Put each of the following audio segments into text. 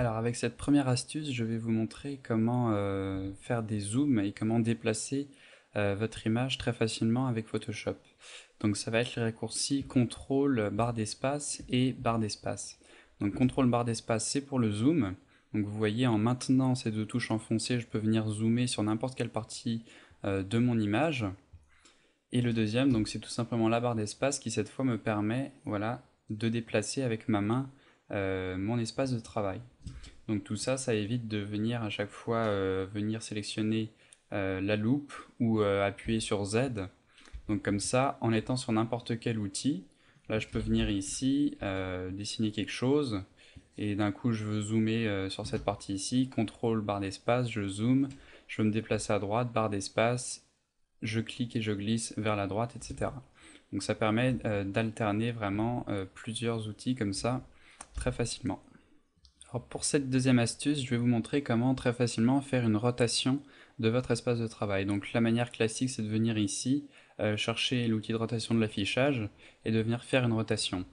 Alors avec cette première astuce, je vais vous montrer comment faire des zooms et comment déplacer votre image très facilement avec Photoshop. Donc ça va être les raccourcis CTRL barre d'espace et barre d'espace. Donc CTRL barre d'espace, c'est pour le zoom. Donc vous voyez, en maintenant ces deux touches enfoncées, je peux venir zoomer sur n'importe quelle partie de mon image. Et le deuxième, donc c'est tout simplement la barre d'espace qui cette fois me permet, voilà, de déplacer avec ma main mon espace de travail. Donc tout ça, ça évite de venir à chaque fois venir sélectionner la loupe ou appuyer sur Z. Donc comme ça, en étant sur n'importe quel outil, là je peux venir ici, dessiner quelque chose, et d'un coup je veux zoomer sur cette partie ici, CTRL barre d'espace, je zoome, je veux me déplacer à droite, barre d'espace, je clique et je glisse vers la droite, etc. Donc ça permet d'alterner vraiment plusieurs outils comme ça très facilement. Alors pour cette deuxième astuce, je vais vous montrer comment très facilement faire une rotation de votre espace de travail. Donc la manière classique, c'est de venir ici, chercher l'outil de rotation de l'affichage et de venir faire une rotation.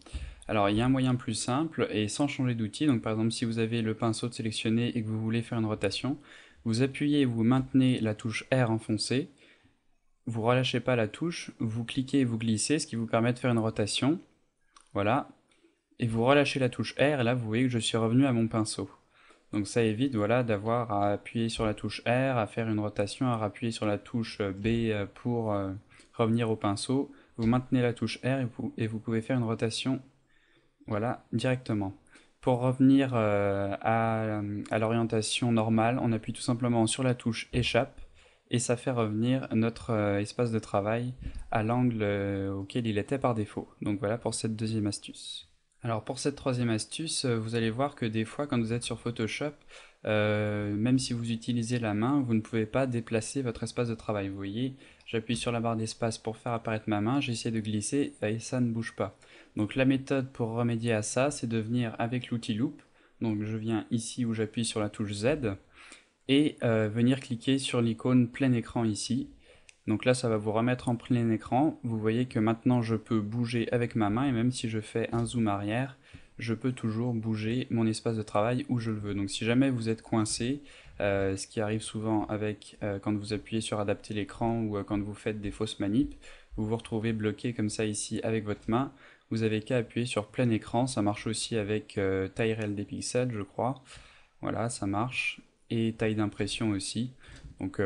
Alors il y a un moyen plus simple et sans changer d'outil. Donc par exemple, si vous avez le pinceau de sélectionné et que vous voulez faire une rotation, vous appuyez et vous maintenez la touche R enfoncée, vous relâchez pas la touche, vous cliquez et vous glissez, ce qui vous permet de faire une rotation. Voilà, et vous relâchez la touche R, et là vous voyez que je suis revenu à mon pinceau. Donc ça évite, voilà, d'avoir à appuyer sur la touche R, à faire une rotation, à appuyer sur la touche B pour revenir au pinceau. Vous maintenez la touche R et vous pouvez faire une rotation, voilà, directement. Pour revenir à l'orientation normale, on appuie tout simplement sur la touche échappe et ça fait revenir notre espace de travail à l'angle auquel il était par défaut. Donc voilà pour cette deuxième astuce. Alors pour cette troisième astuce, vous allez voir que des fois quand vous êtes sur Photoshop, même si vous utilisez la main, vous ne pouvez pas déplacer votre espace de travail. Vous voyez, j'appuie sur la barre d'espace pour faire apparaître ma main, j'essaie de glisser et ça ne bouge pas. Donc la méthode pour remédier à ça, c'est de venir avec l'outil Loop. Donc je viens ici où j'appuie sur la touche Z et venir cliquer sur l'icône plein écran ici. Donc là, ça va vous remettre en plein écran. Vous voyez que maintenant, je peux bouger avec ma main et même si je fais un zoom arrière, je peux toujours bouger mon espace de travail où je le veux. Donc si jamais vous êtes coincé, ce qui arrive souvent avec quand vous appuyez sur adapter l'écran ou quand vous faites des fausses manips, vous vous retrouvez bloqué comme ça ici avec votre main. Vous avez qu'à appuyer sur plein écran. Ça marche aussi avec taille réelle des pixels, je crois. Voilà, ça marche. Et taille d'impression aussi. Donc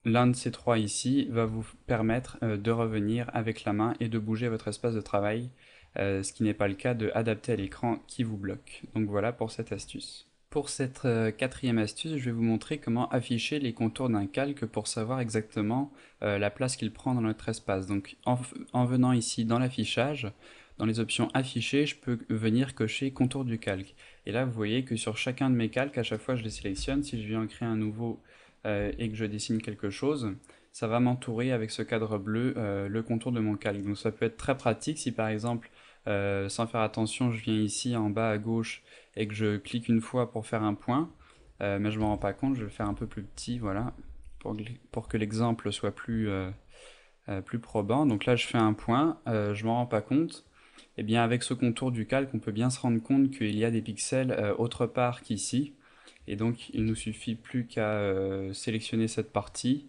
l'un de ces trois ici va vous permettre de revenir avec la main et de bouger votre espace de travail, ce qui n'est pas le cas de adapter à l'écran qui vous bloque. Donc voilà pour cette astuce. Pour cette quatrième astuce, je vais vous montrer comment afficher les contours d'un calque pour savoir exactement la place qu'il prend dans notre espace. Donc en venant ici dans l'affichage, dans les options afficher, je peux venir cocher contour du calque. Et là, vous voyez que sur chacun de mes calques, à chaque fois je les sélectionne, si je viens en créer un nouveau et que je dessine quelque chose, ça va m'entourer avec ce cadre bleu le contour de mon calque. Donc ça peut être très pratique si par exemple, sans faire attention, je viens ici en bas à gauche et que je clique une fois pour faire un point, mais je ne m'en rends pas compte, je vais le faire un peu plus petit, voilà, pour que l'exemple soit plus probant. Donc là je fais un point, je ne m'en rends pas compte. Et bien avec ce contour du calque, on peut bien se rendre compte qu'il y a des pixels autre part qu'ici. Et donc il nous suffit plus qu'à sélectionner cette partie,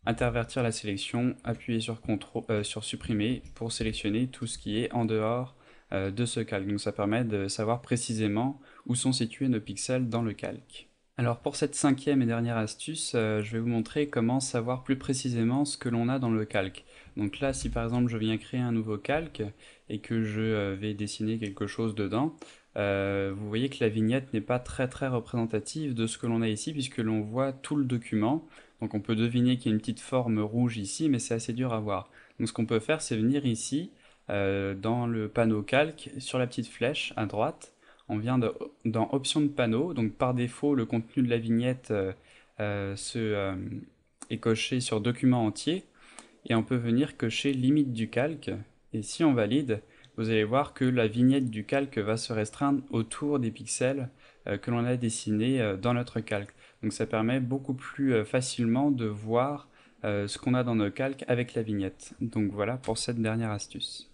intervertir la sélection, appuyer sur supprimer pour sélectionner tout ce qui est en dehors de ce calque. Donc ça permet de savoir précisément où sont situés nos pixels dans le calque. Alors pour cette cinquième et dernière astuce, je vais vous montrer comment savoir plus précisément ce que l'on a dans le calque. Donc là, si par exemple je viens créer un nouveau calque et que je vais dessiner quelque chose dedans, vous voyez que la vignette n'est pas très représentative de ce que l'on a ici puisque l'on voit tout le document. Donc on peut deviner qu'il y a une petite forme rouge ici, mais c'est assez dur à voir. Donc ce qu'on peut faire, c'est venir ici, dans le panneau calque, sur la petite flèche à droite, on vient dans options de panneau, donc par défaut le contenu de la vignette est coché sur document entier, et on peut venir cocher limite du calque, et si on valide, vous allez voir que la vignette du calque va se restreindre autour des pixels que l'on a dessinés dans notre calque. Donc ça permet beaucoup plus facilement de voir ce qu'on a dans nos calques avec la vignette. Donc voilà pour cette dernière astuce.